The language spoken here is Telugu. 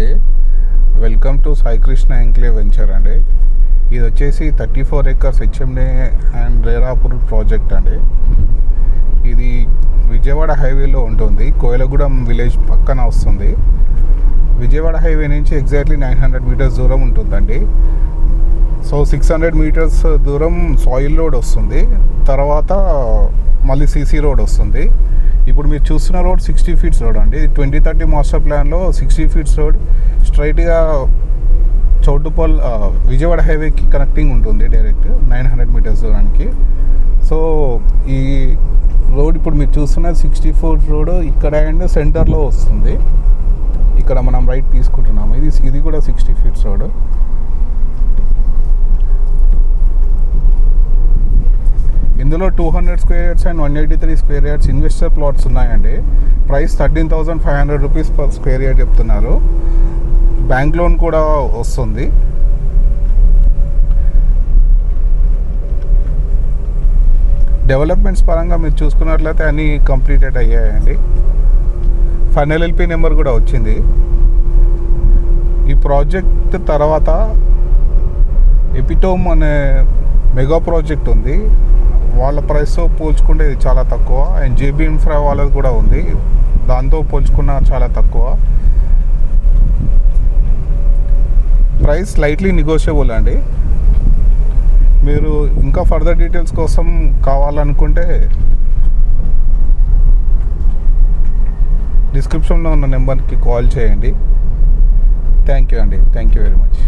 అండి. Welcome to Sai Krishna enclave venture అండి. ఇది వచ్చేసి 34 acres హెచ్ఎండే అండ్ రేరాపూర్ ప్రాజెక్ట్ అండి. ఇది విజయవాడ హైవేలో ఉంటుంది. కోయలగూడెం విలేజ్ పక్కన వస్తుంది. విజయవాడ హైవే నుంచి ఎగ్జాక్ట్లీ 900 meters దూరం ఉంటుందండి. సో 600 meters దూరం సాయిల్ రోడ్ వస్తుంది. తర్వాత మళ్ళీ సీసీ రోడ్ వస్తుంది. ఇప్పుడు మీరు చూస్తున్న రోడ్ 60 feet రోడ్ అండి. 2030 మాస్టర్ ప్లాన్లో 60 feet రోడ్ స్ట్రైట్గా చౌటుపల్ విజయవాడ హైవేకి కనెక్టింగ్ ఉంటుంది డైరెక్ట్ 900 meters దూరానికి. సో ఈ రోడ్ ఇప్పుడు మీరు చూస్తున్న 60 feet రోడ్ ఇక్కడ అండ్ సెంటర్లో వస్తుంది. ఇక్కడ మనం రైట్ తీసుకుంటున్నాము. ఇది కూడా 60 feet రోడ్. ఇందులో 200 square yards and 183 square yards investor plots ఉన్నాయండి. Price 13,500 rupees per square yard చెప్తున్నారు. బ్యాంక్ లోన్ కూడా వస్తుంది. డెవలప్మెంట్స్ పరంగా మీరు చూసుకున్నట్లయితే అన్నీ కంప్లీటెడ్ అయ్యాయండి. ఫైనల్ ఎల్పీ నెంబర్ కూడా వచ్చింది. ఈ ప్రాజెక్ట్ తర్వాత ఎపిటోమ్ అనే మెగా ప్రాజెక్ట్ ఉంది. వాళ్ళ ప్రైస్తో పోల్చుకుంటే ఇది చాలా తక్కువ. అండ్ జేబీ ఇన్ఫ్రా వాళ్ళది కూడా ఉంది, దాంతో పోల్చుకున్న చాలా తక్కువ. ప్రైస్ స్లైట్లీ నెగోషియబుల్ అండి. మీరు ఇంకా ఫర్దర్ డీటెయిల్స్ కోసం కావాలనుకుంటే డిస్క్రిప్షన్లో ఉన్న నెంబర్కి కాల్ చేయండి. థ్యాంక్ యూ అండి. Thank you very much.